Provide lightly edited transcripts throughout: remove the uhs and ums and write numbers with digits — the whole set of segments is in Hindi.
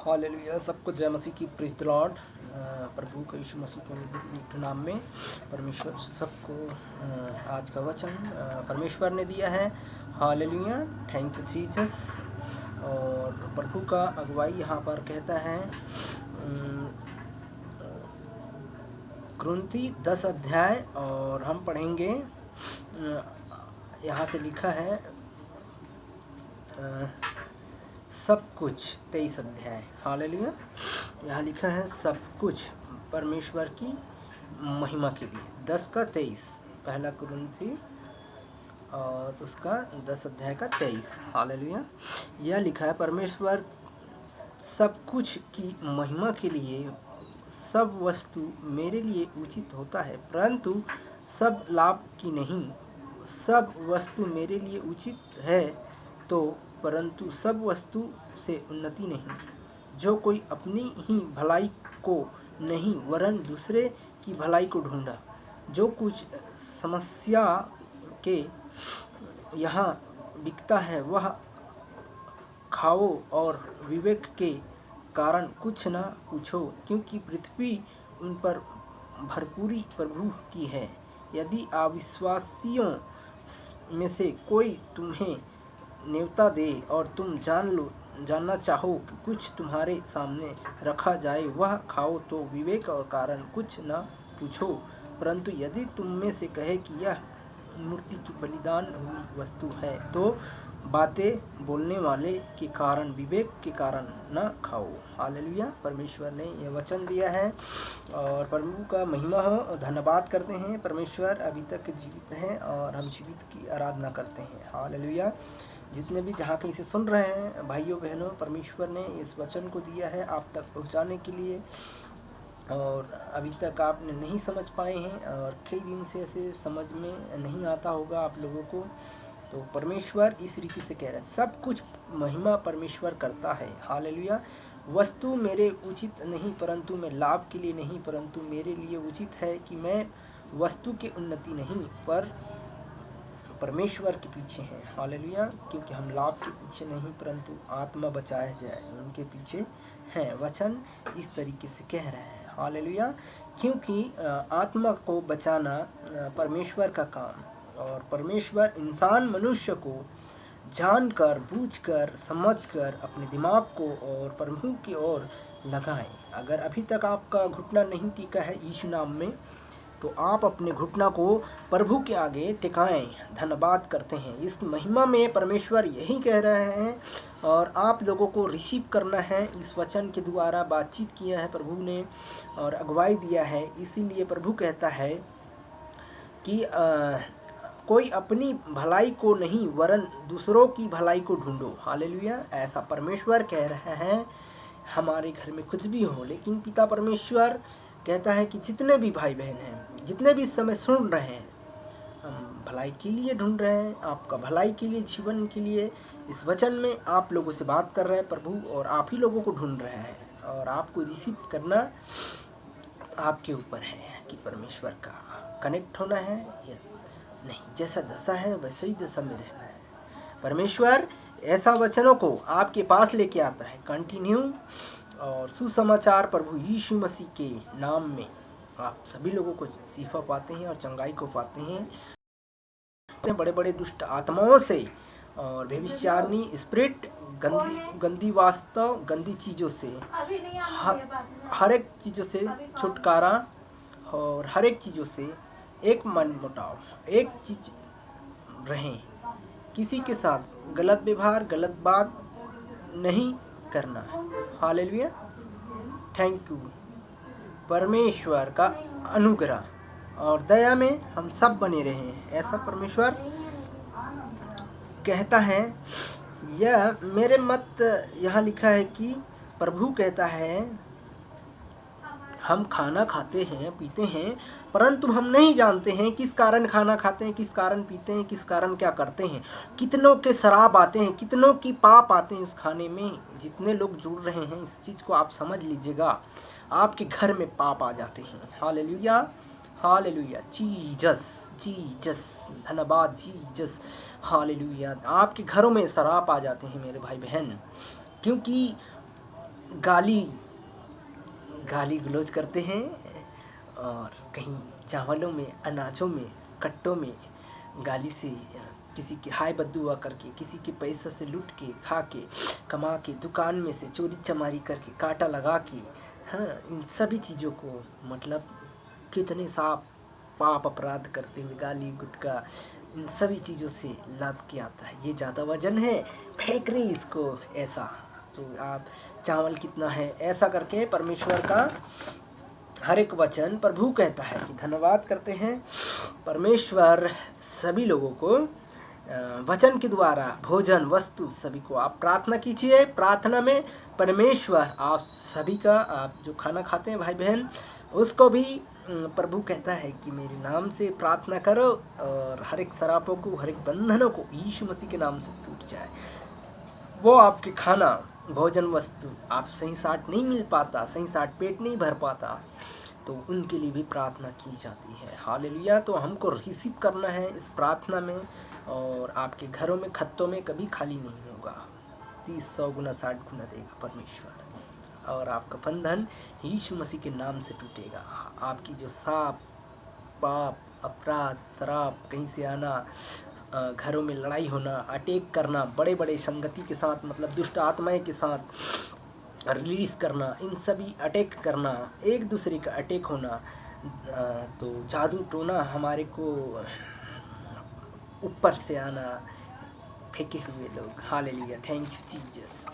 हालेलुया। सबको जय मसीह की, प्रेज द लॉर्ड। प्रभु का यीशु मसीह के मीठे नाम में परमेश्वर सबको आज का वचन परमेश्वर ने दिया है। Hallelujah, thank you Jesus. और प्रभु का अगुवाई यहाँ पर कहता है कुरिन्थी 10 अध्याय, और हम पढ़ेंगे। यहाँ से लिखा है सब कुछ 23 अध्याय। हालेलुया। यहाँ लिखा है सब कुछ परमेश्वर की महिमा के लिए। 10 का 23, पहला कुरिन्थी और उसका 10 अध्याय का 23। हालेलुया। यह लिखा है परमेश्वर सब कुछ की महिमा के लिए सब वस्तु मेरे लिए उचित होता है, परंतु सब लाभ की नहीं। सब वस्तु मेरे लिए उचित है तो, परंतु सब वस्तु से उन्नति नहीं। जो कोई अपनी ही भलाई को नहीं वरन दूसरे की भलाई को ढूंढा। जो कुछ समस्या के यहाँ बिकता है वह खाओ और विवेक के कारण कुछ न पूछो, क्योंकि पृथ्वी उन पर भरपूरी प्रभु की है। यदि अविश्वासियों में से कोई तुम्हें न्योता दे और तुम जानना चाहो कि कुछ तुम्हारे सामने रखा जाए, वह खाओ, तो विवेक और कारण कुछ न पूछो। परंतु यदि तुम में से कहे कि यह मूर्ति की बलिदान हुई वस्तु है, तो बातें बोलने वाले के कारण विवेक के कारण न खाओ। हालेलुया। परमेश्वर ने यह वचन दिया है और प्रभु का महिमा हो। धन्यवाद करते हैं, परमेश्वर अभी तक जीवित हैं और हम जीवित की आराधना करते हैं। हालेलुया। जितने भी जहाँ कहीं से सुन रहे हैं भाइयों बहनों, परमेश्वर ने इस वचन को दिया है आप तक पहुँचाने के लिए, और अभी तक आपने नहीं समझ पाए हैं और कई दिन से ऐसे समझ में नहीं आता होगा आप लोगों को। तो परमेश्वर इस रीति से कह रहा है सब कुछ महिमा परमेश्वर करता है। हालेलुया। वस्तु मेरे उचित नहीं, परंतु मैं लाभ के लिए नहीं, परंतु मेरे लिए उचित है कि मैं वस्तु की उन्नति नहीं पर परमेश्वर के पीछे हैं। हालेलुया। क्योंकि हम लाभ के पीछे नहीं परंतु आत्मा बचाया जाए उनके पीछे हैं। वचन इस तरीके से कह रहे हैं। हालेलुया। क्योंकि आत्मा को बचाना परमेश्वर का काम, और परमेश्वर इंसान मनुष्य को जानकर बूझकर समझकर अपने दिमाग को और प्रभु की ओर लगाएं। अगर अभी तक आपका घुटना नहीं टिका है यीशु नाम में, तो आप अपने घुटना को प्रभु के आगे टिकाएं। धन्यवाद करते हैं। इस महिमा में परमेश्वर यही कह रहे हैं और आप लोगों को रिसीव करना है। इस वचन के द्वारा बातचीत किया है प्रभु ने और अगुवाई दिया है। इसीलिए प्रभु कहता है कि कोई अपनी भलाई को नहीं वरन दूसरों की भलाई को ढूंढो। हालेलुया। ऐसा परमेश्वर कह रहे हैं। हमारे घर में कुछ भी हो, लेकिन पिता परमेश्वर कहता है कि जितने भी भाई बहन हैं, जितने भी इस समय सुन रहे हैं, हम भलाई के लिए ढूंढ रहे हैं, आपका भलाई के लिए, जीवन के लिए। इस वचन में आप लोगों से बात कर रहे हैं प्रभु, और आप ही लोगों को ढूंढ रहे हैं, और आपको रिसीव करना आपके ऊपर है कि परमेश्वर का कनेक्ट होना है या नहीं। जैसा दशा है वैसे ही दशा में रहना है। परमेश्वर ऐसा वचनों को आपके पास लेके आता है कंटिन्यू, और सुसमाचार प्रभु यीशु मसीह के नाम में आप सभी लोगों को शिफा पाते हैं और चंगाई को पाते हैं। बड़े बड़े दुष्ट आत्माओं से और भविष्यवाणी स्पिरिट, गंदी वास्तव, गंदी चीज़ों से, हर एक चीज़ों से छुटकारा, और हर एक चीज़ों से एक मन मुटाव, एक चीज रहें। किसी के साथ गलत व्यवहार, गलत बात नहीं करना। हालेलुया। Thank you. परमेश्वर का अनुग्रह और दया में हम सब बने रहें, ऐसा परमेश्वर कहता है। यह मेरे मत यहाँ लिखा है कि प्रभु कहता है हम खाना खाते हैं, पीते हैं, परंतु हम नहीं जानते हैं किस कारण खाना खाते हैं, किस कारण पीते हैं, किस कारण क्या करते हैं। कितनों के शराब आते हैं, कितनों की पाप आते हैं उस खाने में। जितने लोग जुड़ रहे हैं इस चीज़ को आप समझ लीजिएगा, आपके घर में पाप आ जाते हैं। हालेलुया। हालेलुया। जीसस, जीसस, धन्यवाद जीसस। हालेलुया। आपके घरों में शराब आ जाते हैं मेरे भाई बहन, क्योंकि गाली गलौज करते हैं, और कहीं चावलों में, अनाजों में, कट्टों में गाली से किसी की हाय बद्दुआ करके, किसी के पैसा से लूट के, खा के, कमा के, दुकान में से चोरी चमारी करके, कांटा लगा के, हाँ, इन सभी चीज़ों को मतलब कितने साफ पाप अपराध करते हुए गाली गुटखा इन सभी चीज़ों से लाद के आता है। ये ज़्यादा वजन है, फेंक रही इसको ऐसा, तो आप चावल कितना है, ऐसा करके परमेश्वर का हर एक वचन प्रभु कहता है कि धन्यवाद करते हैं। परमेश्वर सभी लोगों को वचन के द्वारा भोजन वस्तु सभी को आप प्रार्थना कीजिए। प्रार्थना में परमेश्वर आप सभी का, आप जो खाना खाते हैं भाई बहन, उसको भी प्रभु कहता है कि मेरे नाम से प्रार्थना करो और हर एक सरापों को, हर एक बंधनों को यीशु मसीह के नाम से टूट जाए। वो आपके खाना भोजन वस्तु आप सही साट नहीं मिल पाता, सही साट पेट नहीं भर पाता, तो उनके लिए भी प्रार्थना की जाती है। हालेलुया। तो हमको रिसीव करना है इस प्रार्थना में, और आपके घरों में, खत्तों में कभी खाली नहीं होगा। 30 100 गुना 60 गुना देगा परमेश्वर, और आपका बंधन यीशु मसीह के नाम से टूटेगा। आपकी जो साप पाप अपराध शराब, कहीं से आना, घरों में लड़ाई होना, अटैक करना, बड़े बड़े संगति के साथ, मतलब दुष्ट आत्माएं के साथ रिलीज करना, इन सभी अटैक करना, एक दूसरे का अटैक होना, तो जादू टोना हमारे को ऊपर से आना, फेंके हुए लोग, हालेलुया, थैंक यू जीसस।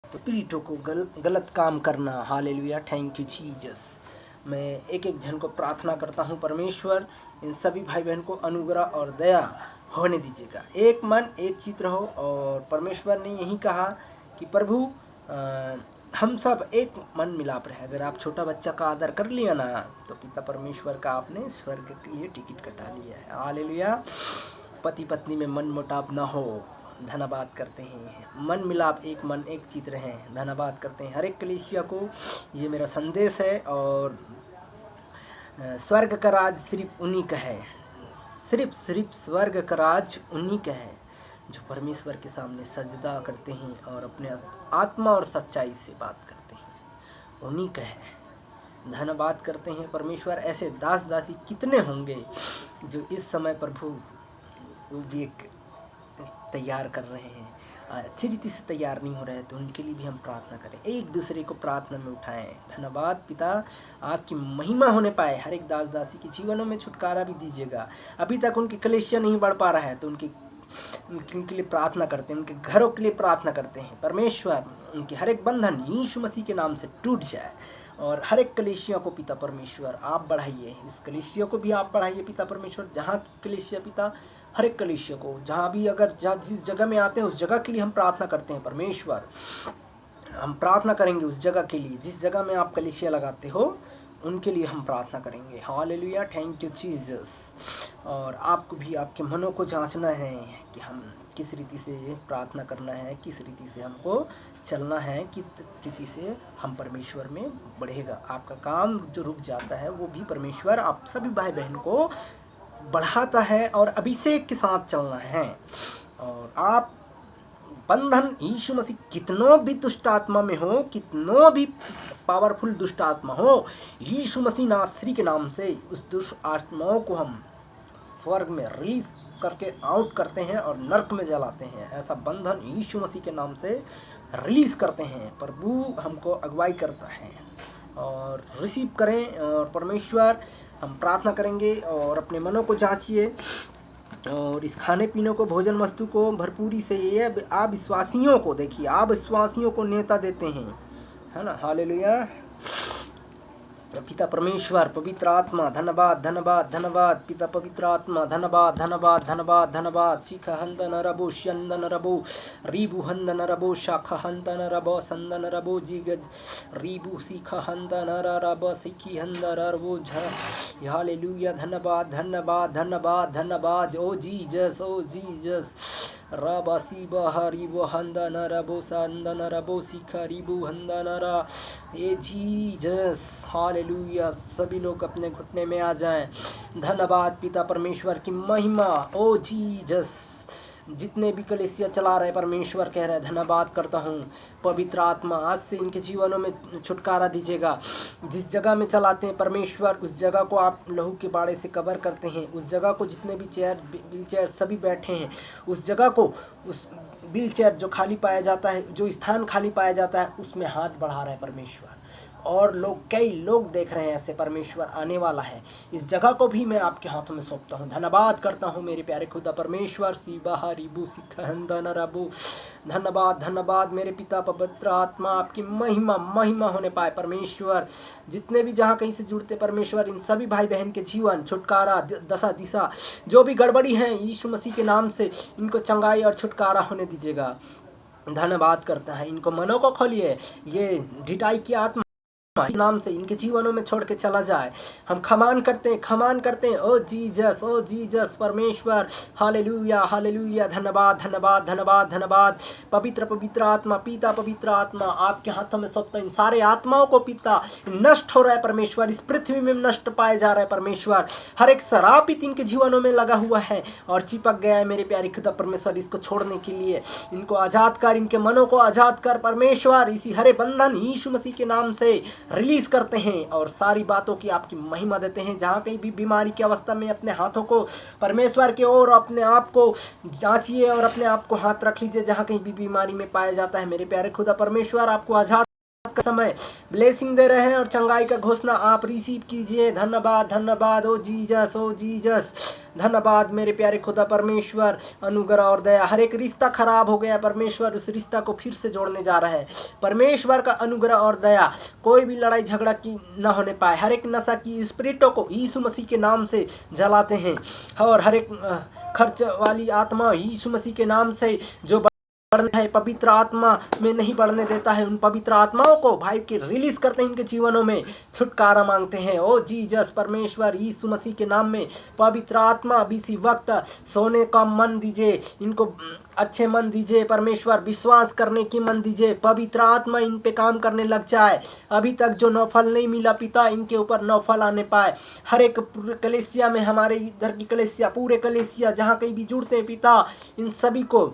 तो पीढ़ियों को गलत काम करना, हालेलुया, थैंक यू जीसस। मैं एक एक जन को प्रार्थना करता हूँ, परमेश्वर इन सभी भाई बहन को अनुग्रह और दया होने दीजिएगा। एक मन एक चित्त रहो, और परमेश्वर ने यही कहा कि प्रभु हम सब एक मन मिलाप रहे। अगर आप छोटा बच्चा का आदर कर लिया ना, तो पिता परमेश्वर का आपने स्वर्ग के लिए टिकट कटा लिया है। हालेलुया। पति पत्नी में मन मुटाव ना हो, धन्यवाद करते हैं। मन मिलाप, एक मन एक चित्त रहें, धन्यवाद करते हैं। हर एक कलीसिया को ये मेरा संदेश है। और स्वर्ग का राज सिर्फ उन्हीं का है, सिर्फ स्वर्ग का राज उन्हीं का है जो परमेश्वर के सामने सजदा करते हैं और अपने आत्मा और सच्चाई से बात करते हैं, उन्हीं का है। धन्यवाद करते हैं परमेश्वर। ऐसे दास दासी कितने होंगे जो इस समय प्रभु भी तैयार कर रहे हैं, अच्छी रीति से तैयार नहीं हो रहे हैं, तो उनके लिए भी हम प्रार्थना करें, एक दूसरे को प्रार्थना में उठाएं। धन्यवाद पिता, आपकी महिमा होने पाए, हर एक दास दासी के जीवनों में छुटकारा भी दीजिएगा। अभी तक उनकी कलीसिया नहीं बढ़ पा रहा है, तो उनके लिए प्रार्थना करते हैं, उनके घरों के लिए प्रार्थना करते हैं। परमेश्वर उनके हर एक बंधन यीशु मसीह के नाम से टूट जाए, और हर एक कलीसिया को पिता परमेश्वर आप बढ़ाइए, इस कलीसिया को भी आप बढ़ाइए पिता परमेश्वर। जहाँ कलीसिया पिता, हर एक कलीसिया को, जहाँ भी अगर जिस जगह में आते हैं उस जगह के लिए हम प्रार्थना करते हैं परमेश्वर। हम प्रार्थना करेंगे उस जगह के लिए, जिस जगह में आप कलीसिया लगाते हो उनके लिए हम प्रार्थना करेंगे। Hallelujah, thank you Jesus. और आपको भी आपके मनों को जांचना है कि हम किस रीति से प्रार्थना करना है, किस रीति से हमको चलना है, किस रीति से हम परमेश्वर में बढ़ेगा। आपका काम जो रुक जाता है वो भी परमेश्वर आप सभी भाई बहन को बढ़ाता है, और अभिषेक के साथ चलना है। और आप बंधन यीशु मसीह कितनों भी दुष्ट आत्मा में हो, कितनों भी पावरफुल दुष्ट आत्मा हो, यीशु मसीह नासरी के नाम से उस दुष्ट आत्माओं को हम स्वर्ग में रिलीज करके आउट करते हैं और नरक में जलाते हैं। ऐसा बंधन यीशु मसीह के नाम से रिलीज करते हैं। प्रभु हमको अगुवाई करता है, और रिसीव करें। और परमेश्वर हम प्रार्थना करेंगे, और अपने मनों को जांचिए, और इस खाने पीने को, भोजन वस्तु को भरपूरी से, ये आप विश्वासियों को देखिए, आप विश्वासियों को नेता देते हैं, है ना। हालेलुया। पिता परमेश्वर, पवित्र आत्मा, धन्यवाद धन्यवाद धन्यवाद। पिता पवित्र आत्मा, धन्यवाद धन्यवाद धन्यवाद धन्यवाद। शिख हंदन रबो शंदन रबो रीबू हंदन रबो शाख हंदन रबो संदन रबो जीगज रीबू शिख हंदन रब सिखी हंदन रबो झ। हालेलुया, धन्यवाद धन्यवाद धन्यवाद धन्यवाद। ओ जीसस, ओ जीसस। रब शिव हरिबो हंदन रबो संदन रबो शिख रिबू हंदन र। ए जीसस, हालेलुया। सभी लोग अपने घुटने में आ जाएं। धन्यवाद पिता परमेश्वर की महिमा। ओ जीसस, जितने भी कलीसिया चला रहे परमेश्वर कह रहे धन्यवाद करता हूँ। पवित्र आत्मा आज से इनके जीवनों में छुटकारा दीजिएगा। जिस जगह में चलाते हैं परमेश्वर, उस जगह को आप लहू के बाड़े से कवर करते हैं। उस जगह को जितने भी चेयर व्हील चेयर सभी बैठे हैं, उस जगह को, उस व्हील चेयर जो खाली पाया जाता है, जो स्थान खाली पाया जाता है, उसमें हाथ बढ़ा रहे परमेश्वर। और लोग, कई लोग देख रहे हैं ऐसे, परमेश्वर आने वाला है। इस जगह को भी मैं आपके हाथों में सौंपता हूँ। धन्यवाद करता हूँ मेरे प्यारे खुदा परमेश्वर। सीबा रिबू सिखंदन रबू, धन्यवाद धन्यवाद मेरे पिता पवित्र आत्मा, आपकी महिमा महिमा होने पाए परमेश्वर। जितने भी जहाँ कहीं से जुड़ते परमेश्वर, इन सभी भाई बहन के जीवन, छुटकारा, दशा दिशा जो भी गड़बड़ी है, यीशु मसीह के नाम से इनको चंगाई और छुटकारा होने दीजिएगा। धन्यवाद करता है। इनको मनों को खोलिए, ये ढिठाई की आत्मा नाम से इनके जीवनों में छोड़ के चला जाए। हम खमान करते हैं, ओ जीसस परमेश्वर। हालेलुया हालेलुया, धन्यवाद धन्यवाद धन्यवाद धन्यवाद। पवित्र पवित्र आत्मा, पिता पवित्र आत्मा, आपके हाथों में सौंपता इन सारे आत्माओं को। पिता, नष्ट हो रहा है परमेश्वर, इस पृथ्वी में नष्ट पाए जा रहा है परमेश्वर। हर एक शरापित इनके जीवनों में लगा हुआ है और चिपक गया है मेरे प्यारे खुदा परमेश्वर। इसको छोड़ने के लिए इनको आजाद कर, इनके मनों को आजाद कर परमेश्वर। इसी हरे बंधन यीशु मसीह के नाम से रिलीज करते हैं और सारी बातों की आपकी महिमा देते हैं। जहाँ कहीं भी बीमारी की अवस्था में अपने हाथों को परमेश्वर के ओर अपने आप को जांचिए और अपने आप को हाथ रख लीजिए। जहाँ कहीं भी बीमारी में पाया जाता है मेरे प्यारे खुदा परमेश्वर, आपको आजाद का समय ब्लेसिंग दे रहे हैं और चंगाई का घोषणा आप रिसीव कीजिए। धन्यवाद धन्यवाद, ओ जीसस धन्यवाद मेरे प्यारे खुदा परमेश्वर। अनुग्रह और दया, हर एक रिश्ता खराब हो गया परमेश्वर, उस रिश्ता को फिर से जोड़ने जा रहा है परमेश्वर का अनुग्रह और दया। कोई भी लड़ाई झगड़ा की न होने पाए। हर एक नशा की स्पिरिटों को यीशु मसीह के नाम से जलाते हैं और हर एक खर्च वाली आत्मा यीशु मसीह के नाम से जो बढ़ने है पवित्र आत्मा में नहीं बढ़ने देता है, उन पवित्र आत्माओं को भाई के रिलीज करते हैं, इनके जीवनों में छुटकारा मांगते हैं। ओ जीसस परमेश्वर, यीशु मसीह के नाम में पवित्र आत्मा अभी इसी वक्त सोने का मन दीजिए, इनको अच्छे मन दीजिए परमेश्वर, विश्वास करने की मन दीजिए। पवित्र आत्मा इन पे काम करने लग जाए। अभी तक जो नौफल नहीं मिला पिता, इनके ऊपर नौफल आने पाए। हर एक कलीसिया में, हमारे इधर की कलीसिया, पूरे कलीसिया जहाँ कहीं भी जुड़ते हैं पिता, इन सभी को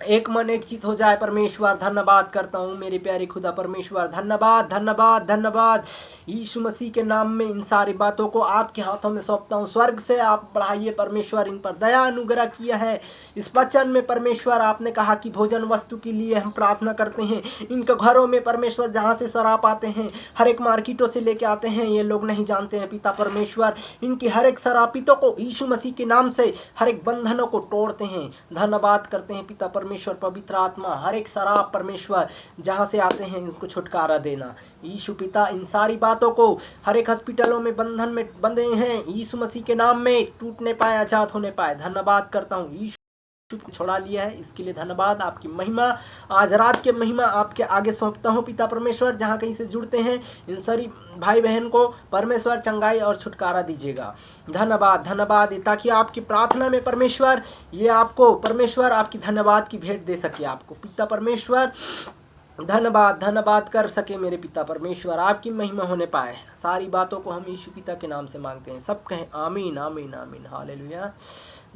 एक मन एक चित हो जाए परमेश्वर। धन्यवाद करता हूँ मेरे प्यारे खुदा परमेश्वर। धन्यवाद धन्यवाद धन्यवाद यीशु मसीह के नाम में इन सारी बातों को आपके हाथों में सौंपता हूँ। स्वर्ग से आप बढ़ाइए परमेश्वर, इन पर दया अनुग्रह किया है। इस वचन में परमेश्वर आपने कहा कि भोजन वस्तु के लिए हम प्रार्थना करते हैं। इनके घरों में परमेश्वर जहाँ से शराब आते हैं, हर एक मार्केटों से लेके आते हैं, ये लोग नहीं जानते हैं पिता परमेश्वर। इनकी हर एक शराबितों को यीशु मसीह के नाम से हर एक बंधनों को तोड़ते हैं। धन्यवाद करते हैं पिता परमेश्वर। पवित्र आत्मा, हर एक शराब परमेश्वर जहाँ से आते हैं इनको छुटकारा देना यीशु पिता। इन सारी बातों को हर एक हॉस्पिटलों में बंधन में बंधे हैं यीशु मसीह के नाम में टूटने पाए, आजाद होने पाए। धन्यवाद करता हूँ यीशु छोड़ा लिया है, इसके लिए धन्यवाद। आपकी महिमा, आज रात के महिमा आपके आगे सौंपता हूँ पिता परमेश्वर। जहाँ कहीं से जुड़ते हैं इन सारी भाई बहन को परमेश्वर चंगाई और छुटकारा दीजिएगा। धन्यवाद धन्यवाद, ताकि आपकी प्रार्थना में परमेश्वर ये आपको परमेश्वर आपकी धन्यवाद की भेंट दे सके। आपको पिता परमेश्वर धन्यवाद धन्यवाद कर सके मेरे पिता परमेश्वर, आपकी महिमा होने पाए। सारी बातों को हम यीशु पिता के नाम से मांगते हैं। सब कहें आमीन आमीन आमीन, हालेलुया।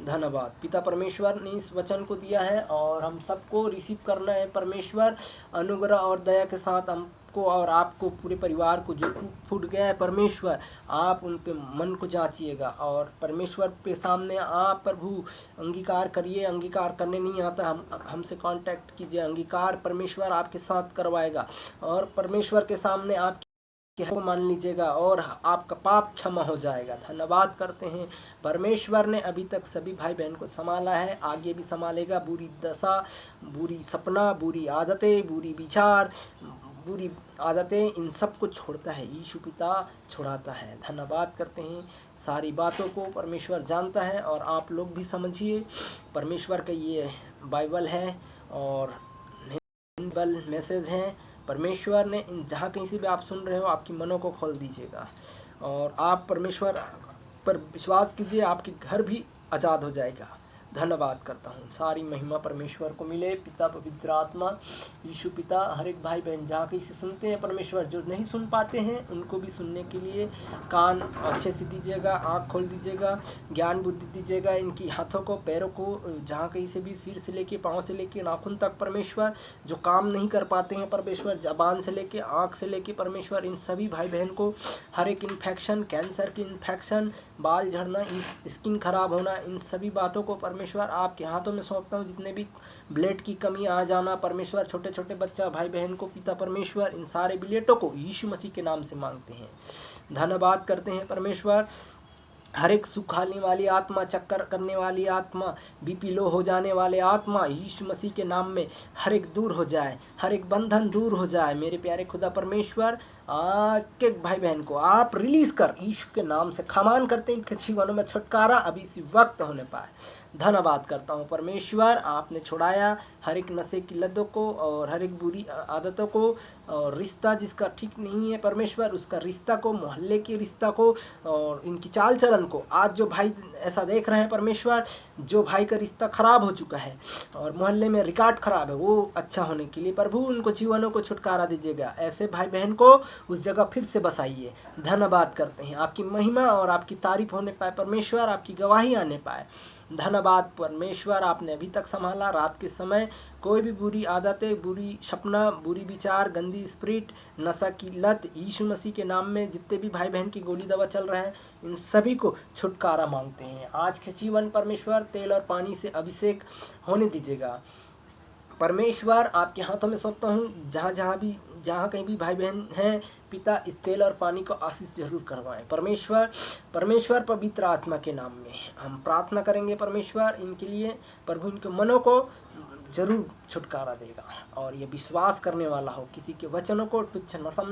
धन्यवाद। पिता परमेश्वर ने इस वचन को दिया है और हम सबको रिसीव करना है परमेश्वर। अनुग्रह और दया के साथ हमको और आपको, पूरे परिवार को जो टूट फूट गया है परमेश्वर, आप उनके मन को जांचिएगा और परमेश्वर के सामने आप प्रभु अंगीकार करिए। अंगीकार करने नहीं आता, हमसे कांटेक्ट कीजिए। अंगीकार परमेश्वर आपके साथ करवाएगा और परमेश्वर के सामने आप को मान लीजिएगा और आपका पाप क्षमा हो जाएगा। धन्यवाद करते हैं। परमेश्वर ने अभी तक सभी भाई बहन को संभाला है, आगे भी संभालेगा। बुरी दशा, बुरी सपना, बुरी आदतें, बुरी विचार, बुरी आदतें, इन सब को छोड़ता है यीशु पिता, छुड़ाता है। धन्यवाद करते हैं। सारी बातों को परमेश्वर जानता है और आप लोग भी समझिए। परमेश्वर का ये बाइबल है और बाइबल मैसेज है। परमेश्वर ने इन जहाँ कहीं से भी आप सुन रहे हो, आपकी मनों को खोल दीजिएगा और आप परमेश्वर पर विश्वास कीजिए, आपके घर भी आज़ाद हो जाएगा। धन्यवाद करता हूँ। सारी महिमा परमेश्वर को मिले, पिता, पवित्र आत्मा, यीशु पिता, हर एक भाई बहन जहाँ कहीं से सुनते हैं परमेश्वर, जो नहीं सुन पाते हैं उनको भी सुनने के लिए कान अच्छे से दीजिएगा, आँख खोल दीजिएगा, ज्ञान बुद्धि दीजिएगा, इनकी हाथों को, पैरों को, जहाँ कहीं से भी, सिर से लेके पाँव से लेके नाखून तक परमेश्वर, जो काम नहीं कर पाते हैं परमेश्वर, जबान से लेके आँख से लेके परमेश्वर, इन सभी भाई बहन को हर एक इन्फेक्शन, कैंसर की इन्फेक्शन, बाल झड़ना, स्किन खराब होना, इन सभी बातों को परमेश्वर आपके हाथों में सौंपता हूँ। जितने भी ब्लड की कमी आ जाना परमेश्वर, छोटे छोटे बच्चा भाई बहन को पिता परमेश्वर, इन सारे ब्लेटों को यीशु मसीह के नाम से मांगते हैं, धन्यवाद करते हैं परमेश्वर। हर एक सुखाने वाली आत्मा, चक्कर करने वाली आत्मा, बीपी लो हो जाने वाले आत्मा, यीशु मसीह के नाम में हर एक दूर हो जाए, हर एक बंधन दूर हो जाए। मेरे प्यारे खुदा परमेश्वर, के भाई बहन को आप रिलीज कर, यीशु के नाम से खमान करते हैं, इनके जीवनों में छुटकारा अभी इसी वक्त होने पाए। धन्यवाद करता हूँ परमेश्वर, आपने छुड़ाया हर एक नशे की लतों को और हर एक बुरी आदतों को, और रिश्ता जिसका ठीक नहीं है परमेश्वर, उसका रिश्ता को, मोहल्ले के रिश्ता को और इनकी चाल चलन को। आज जो भाई ऐसा देख रहे हैं परमेश्वर, जो भाई का रिश्ता खराब हो चुका है और मोहल्ले में रिकॉर्ड खराब है, वो अच्छा होने के लिए प्रभु उनको जीवनों को छुटकारा दीजिएगा। ऐसे भाई बहन को उस जगह फिर से बसाइए। धन्यवाद करते हैं, आपकी महिमा और आपकी तारीफ होने पाए परमेश्वर, आपकी गवाही आने पाए। धन्यवाद परमेश्वर, आपने अभी तक संभाला। रात के समय कोई भी बुरी आदतें, बुरी सपना, बुरी विचार, गंदी स्पिरिट, नशा की लत, यीशु मसीह के नाम में जितने भी भाई बहन की गोली दवा चल रहा है, इन सभी को छुटकारा मांगते हैं। आज के जीवन परमेश्वर तेल और पानी से अभिषेक होने दीजिएगा परमेश्वर, आपके हाथों में सौंपता हूँ। जहाँ कहीं भी भाई बहन हैं पिता, इस तेल और पानी को आशीष जरूर करवाएं परमेश्वर पवित्र आत्मा के नाम में हम प्रार्थना करेंगे परमेश्वर इनके लिए। प्रभु इनके मनों को जरूर छुटकारा देगा और ये विश्वास करने वाला हो, किसी के वचनों को तुच्छ न समझे।